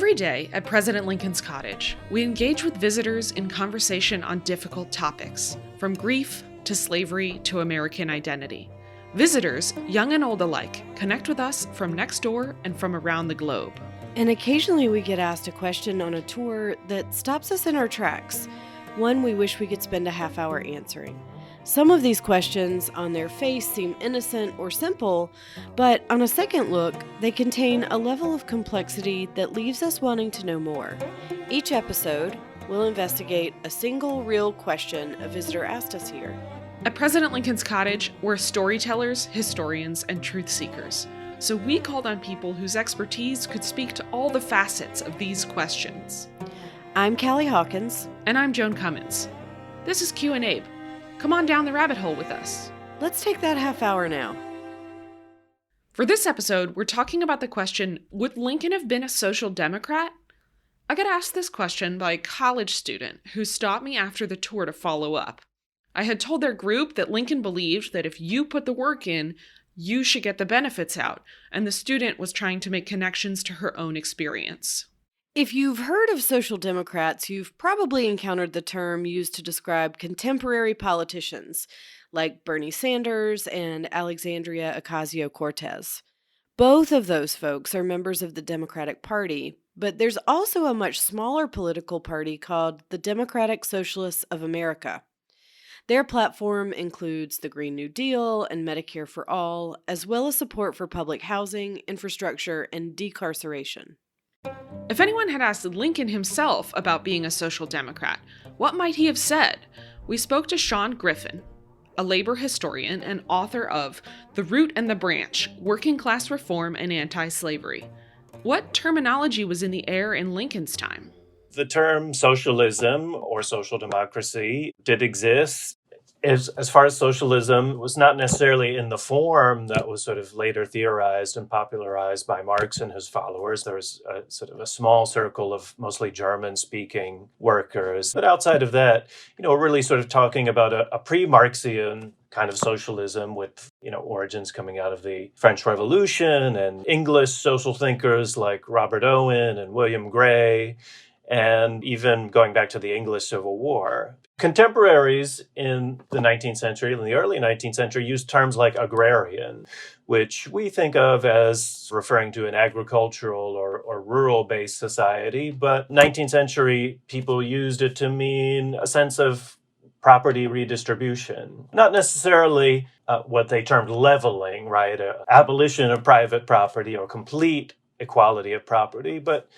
Every day at President Lincoln's Cottage, we engage with visitors in conversation on difficult topics, from grief to slavery to American identity. Visitors, young and old alike, connect with us from next door and from around the globe. And occasionally we get asked a question on a tour that stops us in our tracks, one we wish we could spend a half hour answering. Some of these questions on their face seem innocent or simple, but on a second look, they contain a level of complexity that leaves us wanting to know more. Each episode, we'll investigate a single real question a visitor asked us here. At President Lincoln's Cottage, we're storytellers, historians, and truth seekers. So we called on people whose expertise could speak to all the facets of these questions. I'm Callie Hawkins. And I'm Joan Cummins. This is Q&A. Come on down the rabbit hole with us. Let's take that half hour now. For this episode, we're talking about the question, would Lincoln have been a social democrat? I got asked this question by a college student who stopped me after the tour to follow up. I had told their group that Lincoln believed that if you put the work in, you should get the benefits out, and the student was trying to make connections to her own experience. If you've heard of social democrats, you've probably encountered the term used to describe contemporary politicians like Bernie Sanders and Alexandria Ocasio-Cortez. Both of those folks are members of the Democratic Party, but there's also a much smaller political party called the Democratic Socialists of America. Their platform includes the Green New Deal and Medicare for All, as well as support for public housing, infrastructure, and decarceration. If anyone had asked Lincoln himself about being a social democrat, what might he have said? We spoke to Griffin, a labor historian and author of The Root and the Branch, Working Class Reform and Anti-Slavery. What terminology was in the air in Lincoln's time? The term socialism or social democracy did exist. As far as socialism was not necessarily in the form that was sort of later theorized and popularized by Marx and his followers. There was a sort of a small circle of mostly German-speaking workers. But outside of that, we're really sort of talking about a pre-Marxian kind of socialism with, origins coming out of the French Revolution and English social thinkers like Robert Owen and William Gray, and even going back to the English Civil War. Contemporaries in the 19th century, in the early 19th century, used terms like agrarian, which we think of as referring to an agricultural or rural-based society, but 19th century people used it to mean a sense of property redistribution. Not necessarily what they termed leveling, right? Abolition of private property or complete equality of property, but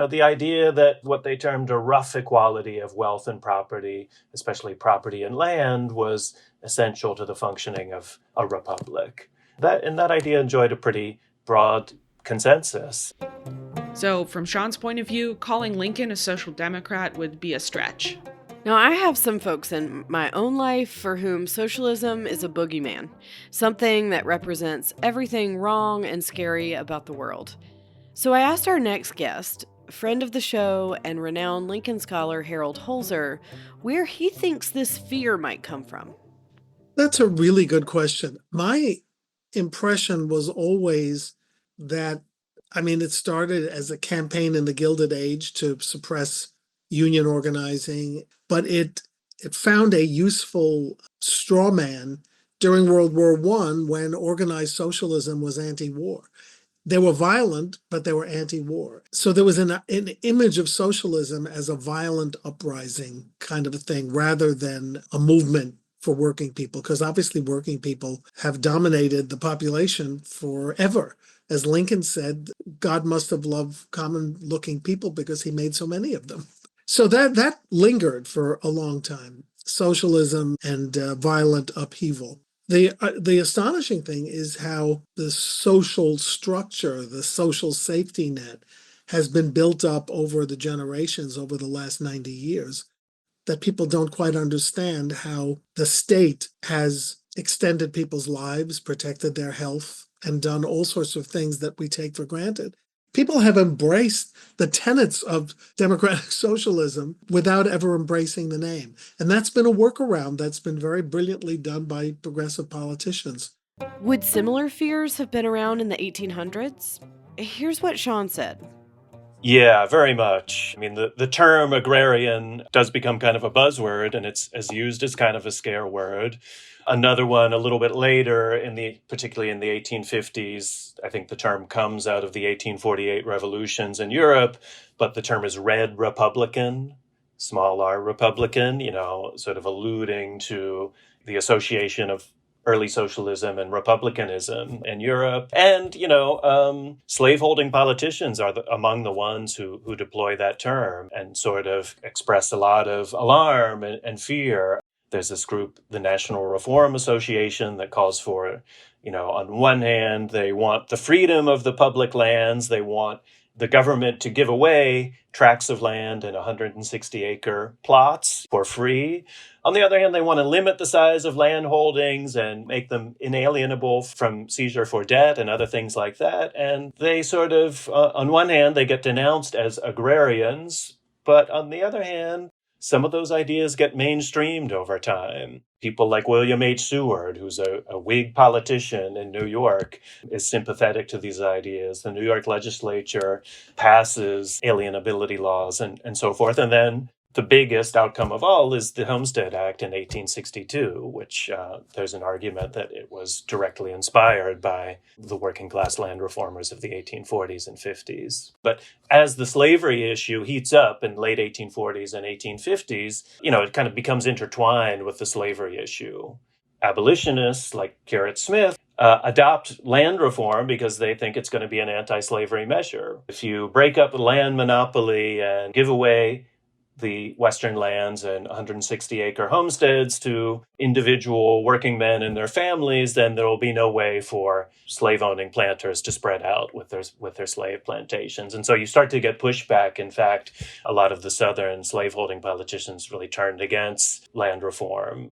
the idea that what they termed a rough equality of wealth and property, especially property and land, was essential to the functioning of a republic. That idea enjoyed a pretty broad consensus. So, from Sean's point of view, calling Lincoln a social democrat would be a stretch. Now, I have some folks in my own life for whom socialism is a boogeyman, something that represents everything wrong and scary about the world. So I asked our next guest, friend of the show and renowned Lincoln scholar Harold Holzer, where he thinks this fear might come from. That's a really good question. My impression was always that, it started as a campaign in the Gilded Age to suppress union organizing, but it found a useful straw man during World War I when organized socialism was anti-war. They were violent, but they were anti-war. So there was an image of socialism as a violent uprising kind of a thing, rather than a movement for working people, because obviously working people have dominated the population forever. As Lincoln said, God must have loved common-looking people because he made so many of them. So that lingered for a long time, socialism and violent upheaval. The astonishing thing is how the social structure, the social safety net, has been built up over the generations, over the last 90 years, that people don't quite understand how the state has extended people's lives, protected their health, and done all sorts of things that we take for granted. People have embraced the tenets of democratic socialism without ever embracing the name. And that's been a workaround that's been very brilliantly done by progressive politicians. Would similar fears have been around in the 1800s? Here's what Sean said. Yeah, very much. I mean, the term agrarian does become kind of a buzzword, and it's as used as kind of a scare word. Another one a little bit later, particularly in the 1850s, I think the term comes out of the 1848 revolutions in Europe, but the term is red Republican, small r Republican, sort of alluding to the association of early socialism and republicanism in Europe. And, slaveholding politicians are among the ones who deploy that term and sort of express a lot of alarm and fear. There's this group, the National Reform Association, that calls for, on one hand, they want the freedom of the public lands. They want the government to give away tracts of land in 160-acre plots for free. On the other hand, they want to limit the size of land holdings and make them inalienable from seizure for debt and other things like that. And they sort of, on one hand, they get denounced as agrarians, but on the other hand, some of those ideas get mainstreamed over time. People like William H. Seward, who's a Whig politician in New York, is sympathetic to these ideas. The New York legislature passes alienability laws and so forth. And then the biggest outcome of all is the Homestead Act in 1862, which there's an argument that it was directly inspired by the working class land reformers of the 1840s and 50s. But as the slavery issue heats up in late 1840s and 1850s, it kind of becomes intertwined with the slavery issue. Abolitionists like Gerrit Smith adopt land reform because they think it's going to be an anti-slavery measure. If you break up the land monopoly and give away the Western lands and 160-acre homesteads to individual working men and their families, then there will be no way for slave-owning planters to spread out with their slave plantations. And so you start to get pushback. In fact, a lot of the Southern slaveholding politicians really turned against land reform.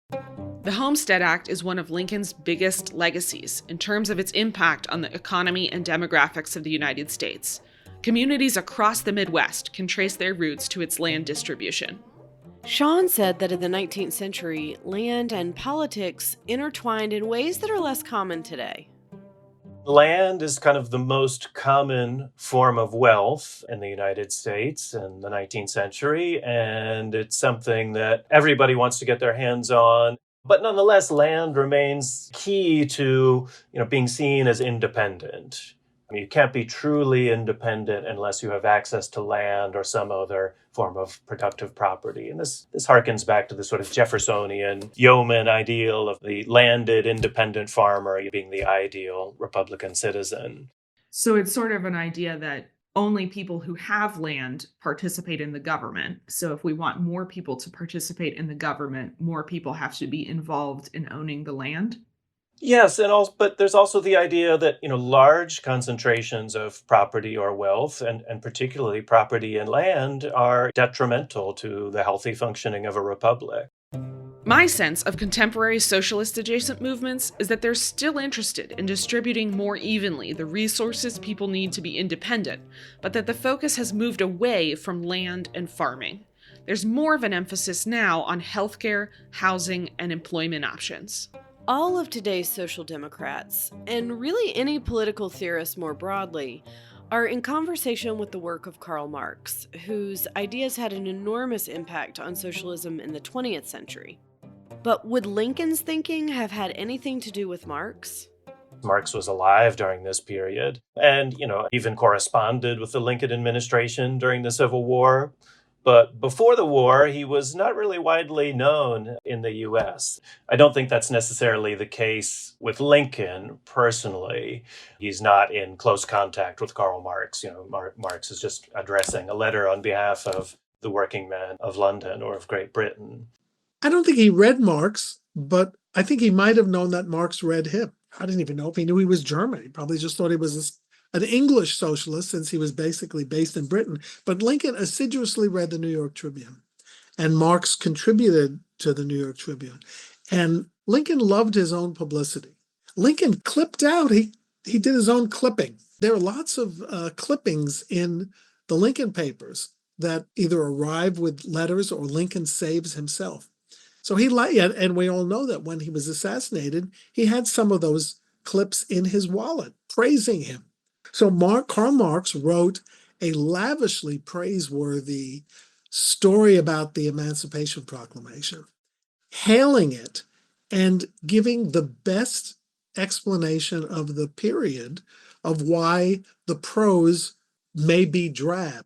The Homestead Act is one of Lincoln's biggest legacies in terms of its impact on the economy and demographics of the United States. Communities across the Midwest can trace their roots to its land distribution. Sean said that in the 19th century, land and politics intertwined in ways that are less common today. Land is kind of the most common form of wealth in the United States in the 19th century, and it's something that everybody wants to get their hands on. But nonetheless, land remains key to, being seen as independent. I mean, you can't be truly independent unless you have access to land or some other form of productive property. And this harkens back to the sort of Jeffersonian yeoman ideal of the landed independent farmer being the ideal Republican citizen. So it's sort of an idea that only people who have land participate in the government. So if we want more people to participate in the government, more people have to be involved in owning the land. Yes, but there's also the idea that, large concentrations of property or wealth, and particularly property and land, are detrimental to the healthy functioning of a republic. My sense of contemporary socialist adjacent movements is that they're still interested in distributing more evenly the resources people need to be independent, but that the focus has moved away from land and farming. There's more of an emphasis now on healthcare, housing, and employment options. All of today's social democrats, and really any political theorist more broadly, are in conversation with the work of Karl Marx, whose ideas had an enormous impact on socialism in the 20th century. But would Lincoln's thinking have had anything to do with Marx? Marx was alive during this period and, even corresponded with the Lincoln administration during the Civil War. But before the war, he was not really widely known in the U.S. I don't think that's necessarily the case with Lincoln personally. He's not in close contact with Karl Marx. Marx is just addressing a letter on behalf of the working men of London or of Great Britain. I don't think he read Marx, but I think he might have known that Marx read him. I didn't even know if he knew he was German. He probably just thought he was an English socialist since he was basically based in Britain. But Lincoln assiduously read the New York Tribune, and Marx contributed to the New York Tribune. And Lincoln loved his own publicity. Lincoln clipped out, he did his own clipping. There are lots of clippings in the Lincoln papers that either arrive with letters or Lincoln saves himself. So and we all know that when he was assassinated, he had some of those clips in his wallet praising him. So Karl Marx wrote a lavishly praiseworthy story about the Emancipation Proclamation, hailing it and giving the best explanation of the period of why the prose may be drab.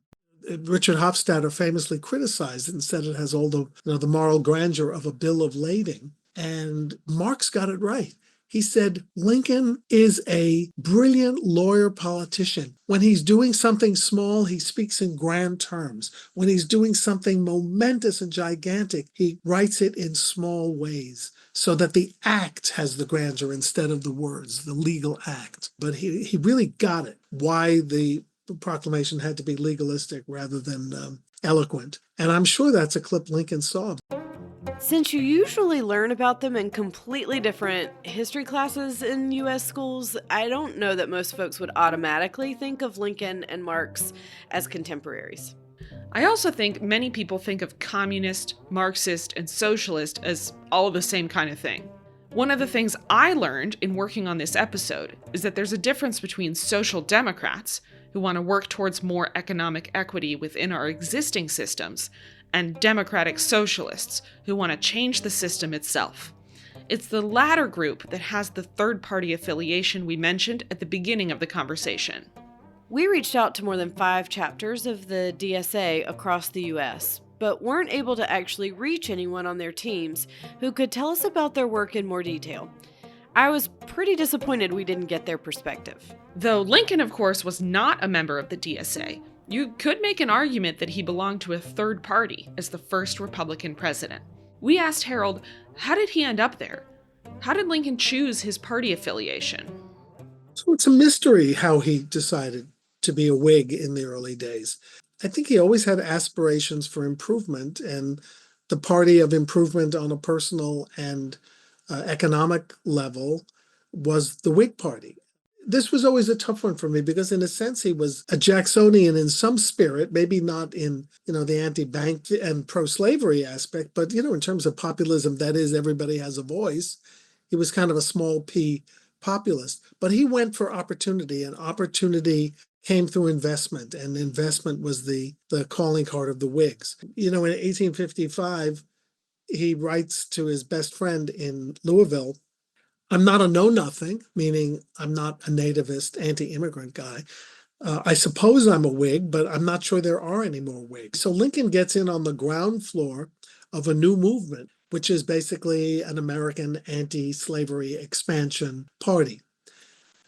Richard Hofstadter famously criticized it and said it has all the moral grandeur of a bill of lading. And Marx got it right. He said Lincoln is a brilliant lawyer politician. When he's doing something small, he speaks in grand terms. When he's doing something momentous and gigantic, he writes it in small ways so that the act has the grandeur instead of the words, the legal act. But he really got it, why the proclamation had to be legalistic rather than eloquent. And I'm sure that's a clip Lincoln saw. Since you usually learn about them in completely different history classes in U.S. schools, I don't know that most folks would automatically think of Lincoln and Marx as contemporaries. I also think many people think of communist, Marxist, and socialist as all the same kind of thing. One of the things I learned in working on this episode is that there's a difference between social democrats, who want to work towards more economic equity within our existing systems, and democratic socialists, who want to change the system itself. It's the latter group that has the third-party affiliation we mentioned at the beginning of the conversation. We reached out to more than 5 chapters of the DSA across the U.S., but weren't able to actually reach anyone on their teams who could tell us about their work in more detail. I was pretty disappointed we didn't get their perspective. Though Lincoln, of course, was not a member of the DSA, you could make an argument that he belonged to a third party as the first Republican president. We asked Harold, how did he end up there? How did Lincoln choose his party affiliation? So it's a mystery how he decided to be a Whig in the early days. I think he always had aspirations for improvement, and the party of improvement on a personal and economic level was the Whig Party. This was always a tough one for me because, in a sense, he was a Jacksonian in some spirit, maybe not in the anti-bank and pro-slavery aspect, but in terms of populism, that is, everybody has a voice. He was kind of a small p populist, but he went for opportunity, and opportunity came through investment, and investment was the calling card of the Whigs. In 1855, he writes to his best friend in Louisville, I'm not a know-nothing, meaning I'm not a nativist, anti-immigrant guy. I suppose I'm a Whig, but I'm not sure there are any more Whigs. So Lincoln gets in on the ground floor of a new movement, which is basically an American anti-slavery expansion party.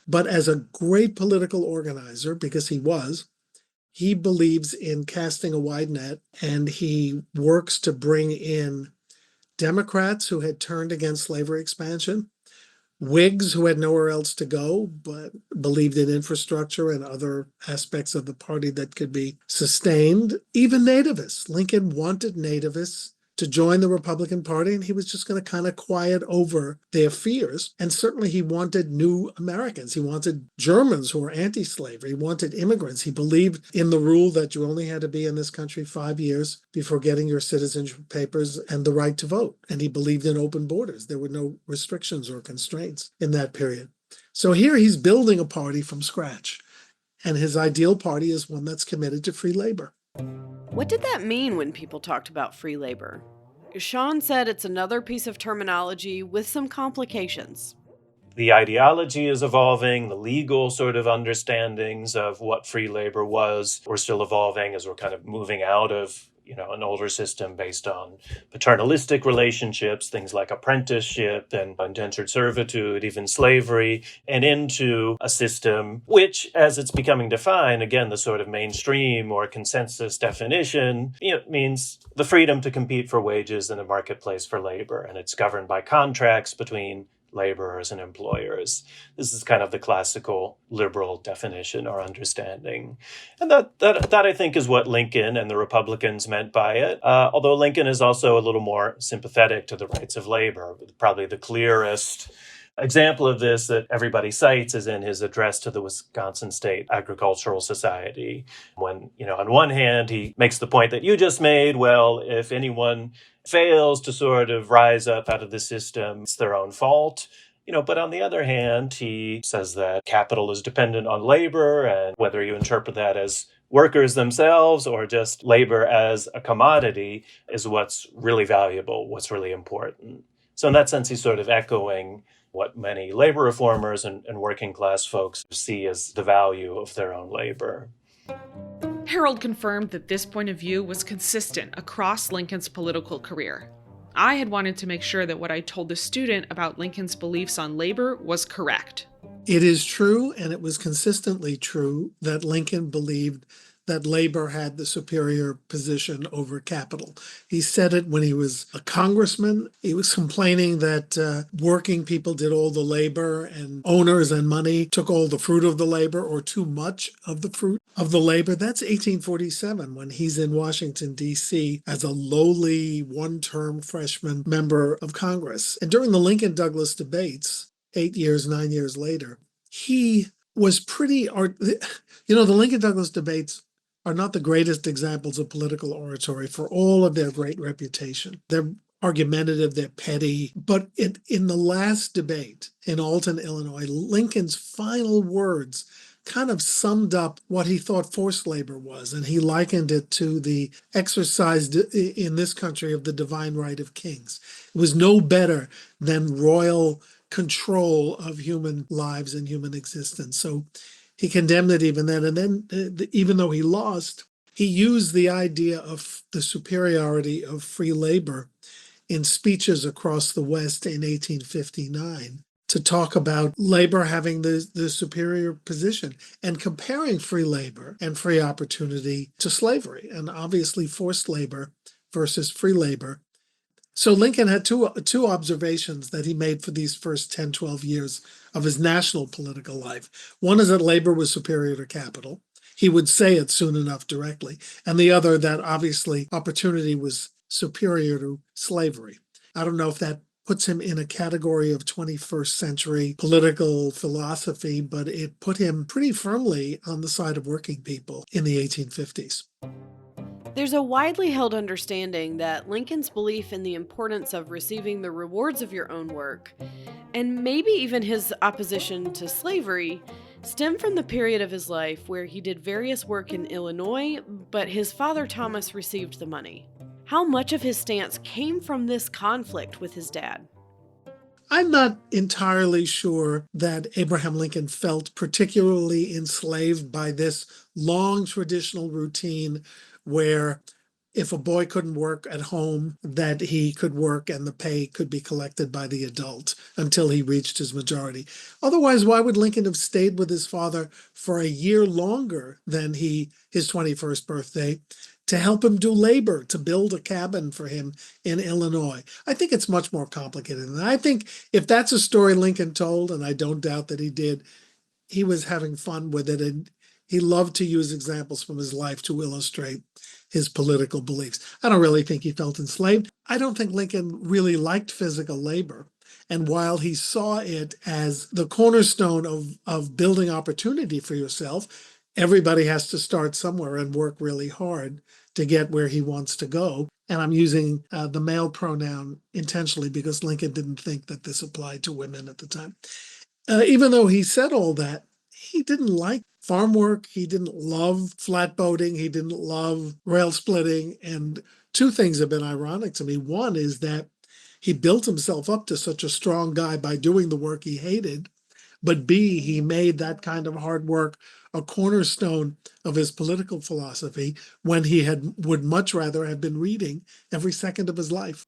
But as a great political organizer, because he believes in casting a wide net, and he works to bring in Democrats who had turned against slavery expansion, Whigs who had nowhere else to go but believed in infrastructure and other aspects of the party that could be sustained, even nativists. Lincoln wanted nativists to join the Republican Party, and he was just going to kind of quiet over their fears. And certainly he wanted new Americans. He wanted Germans who were anti-slavery. He wanted immigrants. He believed in the rule that you only had to be in this country 5 years before getting your citizenship papers and the right to vote. And he believed in open borders. There were no restrictions or constraints in that period. So here he's building a party from scratch. And his ideal party is one that's committed to free labor. What did that mean when people talked about free labor? Sean said it's another piece of terminology with some complications. The ideology is evolving, the legal sort of understandings of what free labor was were still evolving as we're kind of moving out of an older system based on paternalistic relationships, things like apprenticeship and indentured servitude, even slavery, and into a system which, as it's becoming defined, again, the sort of mainstream or consensus definition, means the freedom to compete for wages in a marketplace for labor. And it's governed by contracts between laborers and employers. This is kind of the classical liberal definition or understanding. And that I think is what Lincoln and the Republicans meant by it. Although Lincoln is also a little more sympathetic to the rights of labor. Probably the clearest example of this that everybody cites is in his address to the Wisconsin State Agricultural Society, when, on one hand, he makes the point that you just made, well, if anyone fails to sort of rise up out of the system, it's their own fault. But on the other hand, he says that capital is dependent on labor, and whether you interpret that as workers themselves or just labor as a commodity is what's really valuable, what's really important. So in that sense, he's sort of echoing what many labor reformers and working class folks see as the value of their own labor. Harold confirmed that this point of view was consistent across Lincoln's political career. I had wanted to make sure that what I told the student about Lincoln's beliefs on labor was correct. It is true, and it was consistently true, that Lincoln believed that labor had the superior position over capital. He said it when he was a congressman. He was complaining that working people did all the labor and owners and money took all the fruit of the labor, or too much of the fruit of the labor. That's 1847 when he's in Washington, D.C. as a lowly one-term freshman member of Congress. And during the Lincoln-Douglas debates, 9 years later, he was the Lincoln-Douglas debates are not the greatest examples of political oratory for all of their great reputation. They're argumentative, they're petty. But in the last debate in Alton, Illinois, Lincoln's final words kind of summed up what he thought forced labor was, and he likened it to the exercise in this country of the divine right of kings. It was no better than royal control of human lives and human existence. So he condemned it even then. And then, even though he lost, he used the idea of the superiority of free labor in speeches across the West in 1859 to talk about labor having the superior position and comparing free labor and free opportunity to slavery, and obviously forced labor versus free labor. So Lincoln had two observations that he made for these first 10, 12 years of his national political life. One is that labor was superior to capital. He would say it soon enough directly. And the other, that obviously opportunity was superior to slavery. I don't know if that puts him in a category of 21st century political philosophy, but it put him pretty firmly on the side of working people in the 1850s. There's a widely held understanding that Lincoln's belief in the importance of receiving the rewards of your own work, and maybe even his opposition to slavery, stemmed from the period of his life where he did various work in Illinois, but his father Thomas received the money. How much of his stance came from this conflict with his dad? I'm not entirely sure that Abraham Lincoln felt particularly enslaved by this long traditional routine where if a boy couldn't work at home, that he could work and the pay could be collected by the adult until he reached his majority. Otherwise, why would Lincoln have stayed with his father for a year longer than his 21st birthday to help him do labor, to build a cabin for him in Illinois? I think it's much more complicated than that. I think if that's a story Lincoln told, and I don't doubt that he did, he was having fun with it, and he loved to use examples from his life to illustrate his political beliefs. I don't really think he felt enslaved. I don't think Lincoln really liked physical labor. And while he saw it as the cornerstone of building opportunity for yourself, everybody has to start somewhere and work really hard to get where he wants to go. And I'm using the male pronoun intentionally because Lincoln didn't think that this applied to women at the time. Even though he said all that, he didn't like farm work. He didn't love flatboating. He didn't love rail splitting. And two things have been ironic to me. One is that he built himself up to such a strong guy by doing the work he hated. But B, he made that kind of hard work a cornerstone of his political philosophy when he would much rather have been reading every second of his life.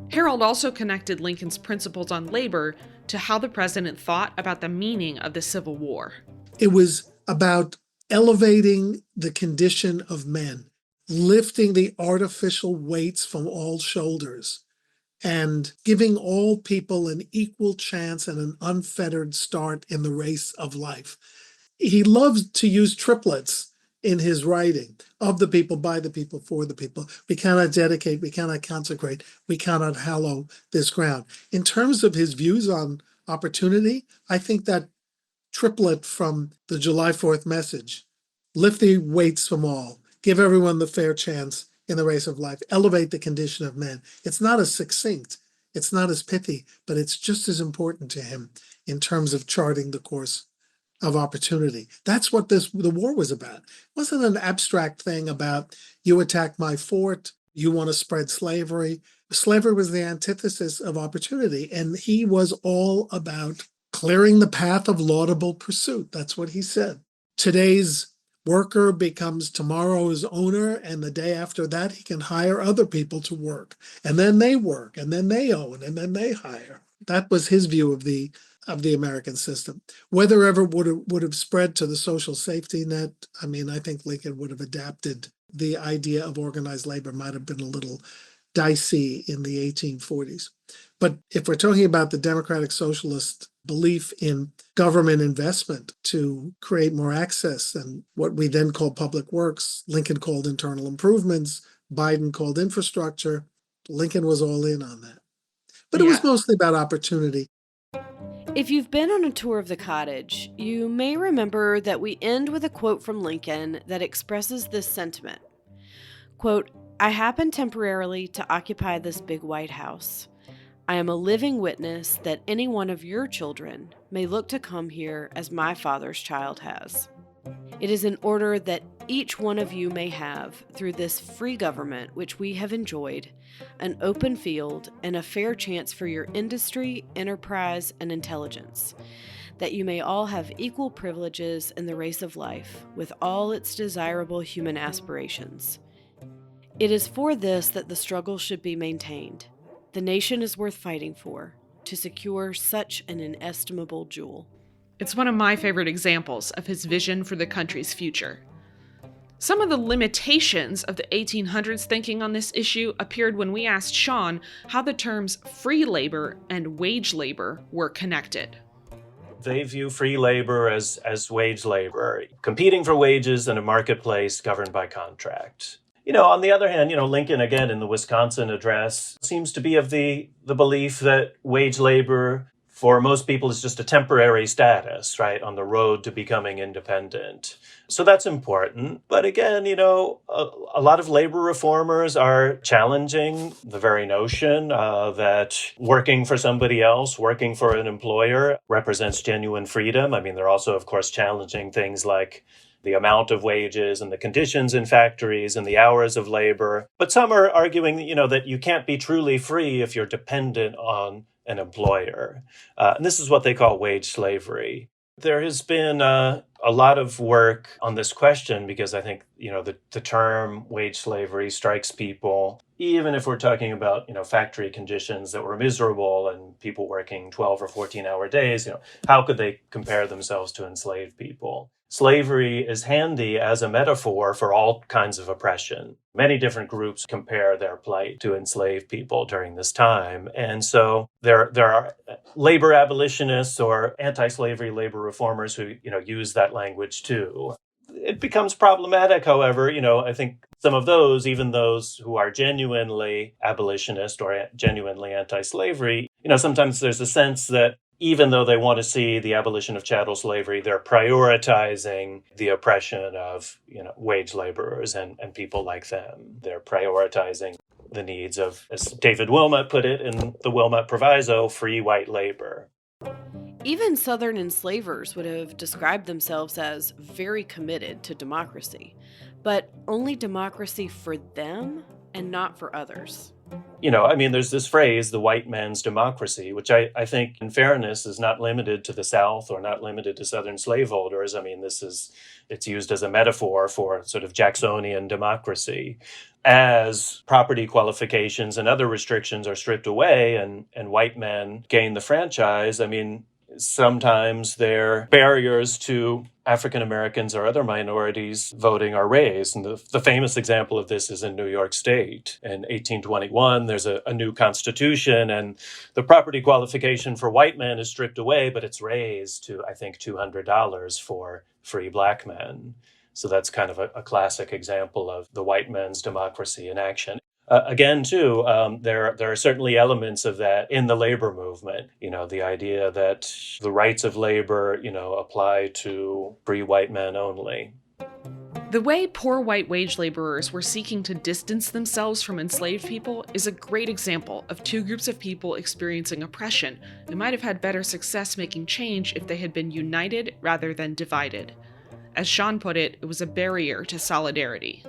Harold also connected Lincoln's principles on labor to how the president thought about the meaning of the Civil War. It was about elevating the condition of men, lifting the artificial weights from all shoulders, and giving all people an equal chance and an unfettered start in the race of life. He loves to use triplets in his writing: of the people, by the people, for the people. We cannot dedicate, we cannot consecrate, we cannot hallow this ground. In terms of his views on opportunity, I think that triplet from the July 4th message: lift the weights from all, give everyone the fair chance in the race of life, elevate the condition of men. It's not as succinct, it's not as pithy, but it's just as important to him in terms of charting the course of opportunity. That's what the war was about. It wasn't an abstract thing about you attack my fort, you want to spread slavery. Slavery was the antithesis of opportunity, and he was all about clearing the path of laudable pursuit. That's what he said. Today's worker becomes tomorrow's owner, and the day after that, he can hire other people to work. And then they work, and then they own, and then they hire. That was his view of the American system. Whether ever would have spread to the social safety net, I mean, I think Lincoln would have adapted. The idea of organized labor might have been a little dicey in the 1840s. But if we're talking about the democratic socialist belief in government investment to create more access and what we then call public works, Lincoln called internal improvements, Biden called infrastructure, Lincoln was all in on that. But it was mostly about opportunity. If you've been on a tour of the cottage, you may remember that we end with a quote from Lincoln that expresses this sentiment. Quote, "I happen temporarily to occupy this big white house. I am a living witness that any one of your children may look to come here as my father's child has. It is in order that each one of you may have, through this free government which we have enjoyed, an open field and a fair chance for your industry, enterprise, and intelligence, that you may all have equal privileges in the race of life, with all its desirable human aspirations. It is for this that the struggle should be maintained. The nation is worth fighting for, to secure such an inestimable jewel." It's one of my favorite examples of his vision for the country's future. Some of the limitations of the 1800s thinking on this issue appeared when we asked Sean how the terms free labor and wage labor were connected. They view free labor as wage labor, competing for wages in a marketplace governed by contract. On the other hand, Lincoln, again, in the Wisconsin address, seems to be of the belief that wage labor for most people is just a temporary status, right, on the road to becoming independent. So that's important. But again, a lot of labor reformers are challenging the very notion that working for somebody else, working for an employer, represents genuine freedom. I mean, they're also, of course, challenging things like the amount of wages and the conditions in factories and the hours of labor. But some are arguing, that you can't be truly free if you're dependent on an employer. And this is what they call wage slavery. There has been a lot of work on this question because I think, the term wage slavery strikes people, even if we're talking about, factory conditions that were miserable and people working 12 or 14-hour days, how could they compare themselves to enslaved people? Slavery is handy as a metaphor for all kinds of oppression. Many different groups compare their plight to enslaved people during this time. And so there are labor abolitionists or anti-slavery labor reformers who, use that language too. It becomes problematic, however, I think some of those, even those who are genuinely abolitionist or genuinely anti-slavery, sometimes there's a sense that even though they want to see the abolition of chattel slavery, they're prioritizing the oppression of, wage laborers and people like them. They're prioritizing the needs of, as David Wilmot put it in the Wilmot Proviso, free white labor. Even Southern enslavers would have described themselves as very committed to democracy, but only democracy for them and not for others. There's this phrase, the white man's democracy, which I think, in fairness, is not limited to the South or not limited to Southern slaveholders. It's used as a metaphor for sort of Jacksonian democracy. As property qualifications and other restrictions are stripped away and white men gain the franchise, sometimes their barriers to African Americans or other minorities voting are raised. And the famous example of this is in New York State. In 1821, there's a new constitution, and the property qualification for white men is stripped away, but it's raised to, I think, $200 for free black men. So that's kind of a classic example of the white man's democracy in action. Again, too, there are certainly elements of that in the labor movement. The idea that the rights of labor, apply to free white men only. The way poor white wage laborers were seeking to distance themselves from enslaved people is a great example of two groups of people experiencing oppression who might have had better success making change if they had been united rather than divided. As Sean put it was a barrier to solidarity.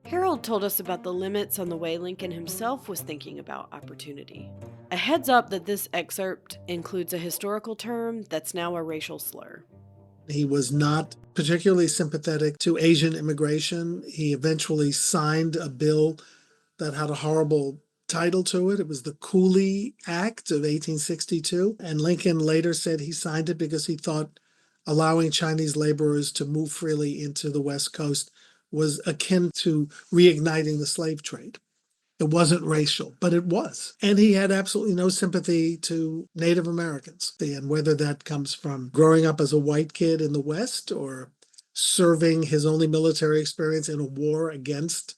Harold told us about the limits on the way Lincoln himself was thinking about opportunity. A heads up that this excerpt includes a historical term that's now a racial slur. He was not particularly sympathetic to Asian immigration. He eventually signed a bill that had a horrible title to it. It was the Cooley Act of 1862. And Lincoln later said he signed it because he thought allowing Chinese laborers to move freely into the West Coast was akin to reigniting the slave trade. It wasn't racial, but it was. And he had absolutely no sympathy to Native Americans. And whether that comes from growing up as a white kid in the West or serving his only military experience in a war against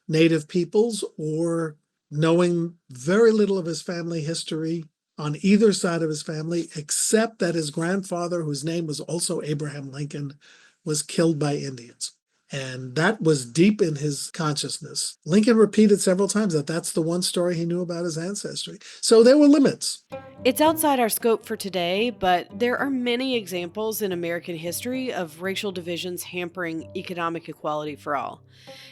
Native peoples or knowing very little of his family history on either side of his family, except that his grandfather, whose name was also Abraham Lincoln, was killed by Indians. And that was deep in his consciousness. Lincoln repeated several times that that's the one story he knew about his ancestry. So there were limits. It's outside our scope for today, but there are many examples in American history of racial divisions hampering economic equality for all.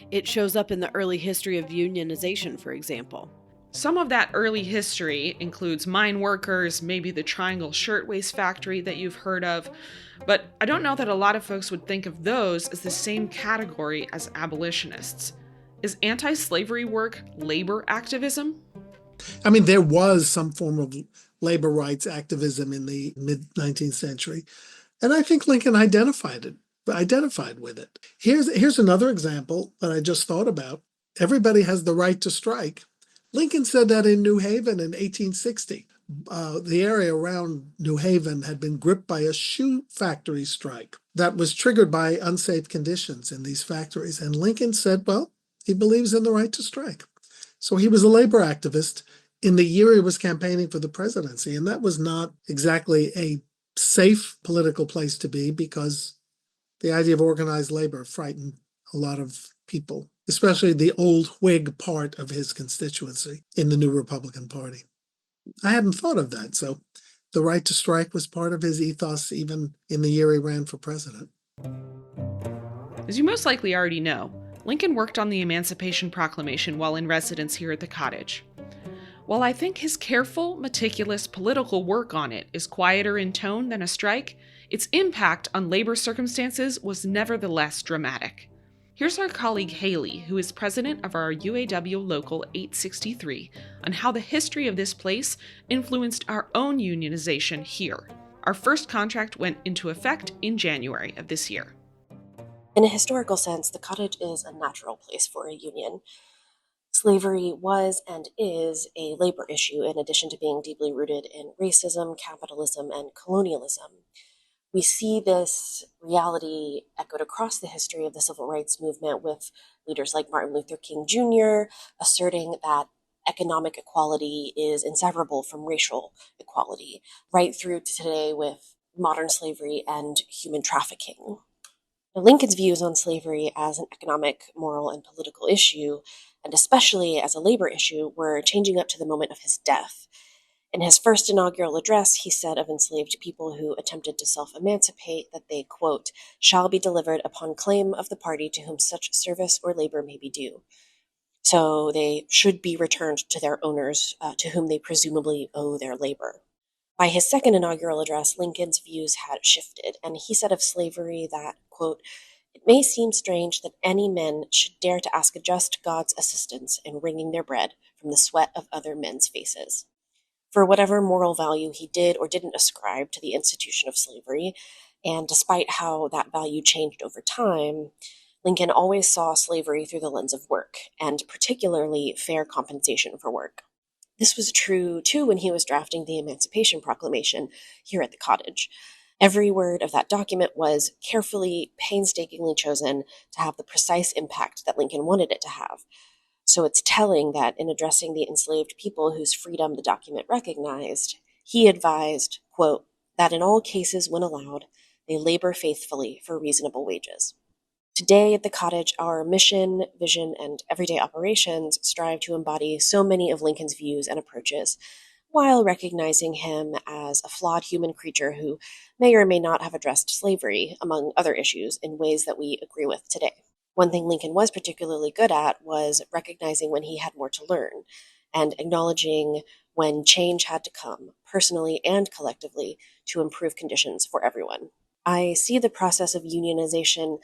It shows up in the early history of unionization, for example. Some of that early history includes mine workers, maybe the Triangle Shirtwaist Factory that you've heard of, but I don't know that a lot of folks would think of those as the same category as abolitionists. Is anti-slavery work labor activism? I mean, there was some form of labor rights activism in the mid-19th century, and I think Lincoln identified with it. Here's another example that I just thought about. Everybody has the right to strike. Lincoln said that in New Haven in 1860. The area around New Haven had been gripped by a shoe factory strike that was triggered by unsafe conditions in these factories. And Lincoln said, well, he believes in the right to strike. So he was a labor activist in the year he was campaigning for the presidency. And that was not exactly a safe political place to be because the idea of organized labor frightened a lot of people, especially the old Whig part of his constituency in the new Republican Party. I hadn't thought of that. So the right to strike was part of his ethos even in the year he ran for president. As you most likely already know, Lincoln worked on the Emancipation Proclamation while in residence here at the Cottage. While I think his careful, meticulous political work on it is quieter in tone than a strike, its impact on labor circumstances was nevertheless dramatic. Here's our colleague Haley, who is president of our UAW Local 863, on how the history of this place influenced our own unionization here. Our first contract went into effect in January of this year. In a historical sense, the Cottage is a natural place for a union. Slavery was and is a labor issue in addition to being deeply rooted in racism, capitalism, and colonialism. We see this reality echoed across the history of the civil rights movement with leaders like Martin Luther King Jr. asserting that economic equality is inseparable from racial equality, right through to today with modern slavery and human trafficking. Now, Lincoln's views on slavery as an economic, moral, and political issue, and especially as a labor issue, were changing up to the moment of his death. In his first inaugural address, he said of enslaved people who attempted to self-emancipate that they, quote, shall be delivered upon claim of the party to whom such service or labor may be due. So they should be returned to their owners, to whom they presumably owe their labor. By his second inaugural address, Lincoln's views had shifted, and he said of slavery that, quote, it may seem strange that any men should dare to ask a just God's assistance in wringing their bread from the sweat of other men's faces. For whatever moral value he did or didn't ascribe to the institution of slavery, and despite how that value changed over time, Lincoln always saw slavery through the lens of work, and particularly fair compensation for work. This was true, too, when he was drafting the Emancipation Proclamation here at the Cottage. Every word of that document was carefully, painstakingly chosen to have the precise impact that Lincoln wanted it to have. So it's telling that in addressing the enslaved people whose freedom the document recognized, he advised, quote, that in all cases when allowed, they labor faithfully for reasonable wages. Today at the Cottage, our mission, vision, and everyday operations strive to embody so many of Lincoln's views and approaches, while recognizing him as a flawed human creature who may or may not have addressed slavery, among other issues, in ways that we agree with today. One thing Lincoln was particularly good at was recognizing when he had more to learn and acknowledging when change had to come, personally and collectively, to improve conditions for everyone. I see the process of unionization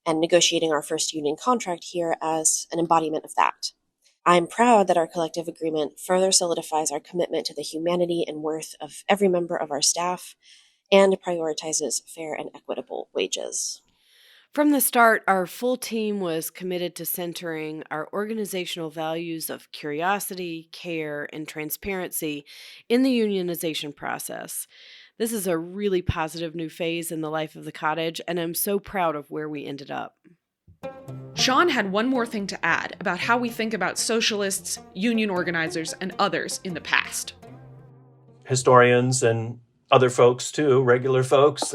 and negotiating our first union contract here as an embodiment of that. I'm proud that our collective agreement further solidifies our commitment to the humanity and worth of every member of our staff and prioritizes fair and equitable wages. From the start, our full team was committed to centering our organizational values of curiosity, care, and transparency in the unionization process. This is a really positive new phase in the life of the Cottage, and I'm so proud of where we ended up. Sean had one more thing to add about how we think about socialists, union organizers, and others in the past. Historians and other folks too, regular folks,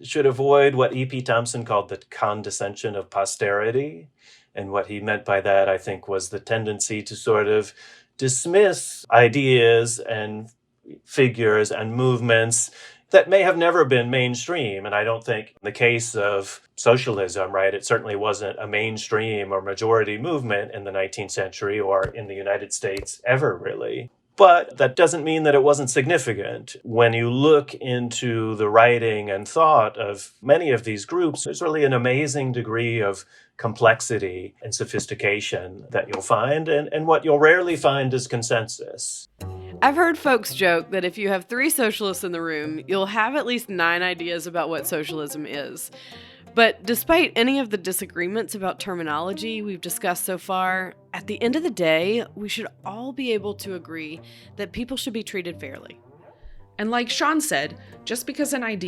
should avoid what E.P. Thompson called the condescension of posterity. And what he meant by that, I think, was the tendency to sort of dismiss ideas and figures and movements that may have never been mainstream. And I don't think in the case of socialism, right, it certainly wasn't a mainstream or majority movement in the 19th century or in the United States ever, really. But that doesn't mean that it wasn't significant. When you look into the writing and thought of many of these groups, there's really an amazing degree of complexity and sophistication that you'll find. And what you'll rarely find is consensus. I've heard folks joke that if you have 3 socialists in the room, you'll have at least 9 ideas about what socialism is. But despite any of the disagreements about terminology we've discussed so far, at the end of the day, we should all be able to agree that people should be treated fairly. And like Sean said, just because an idea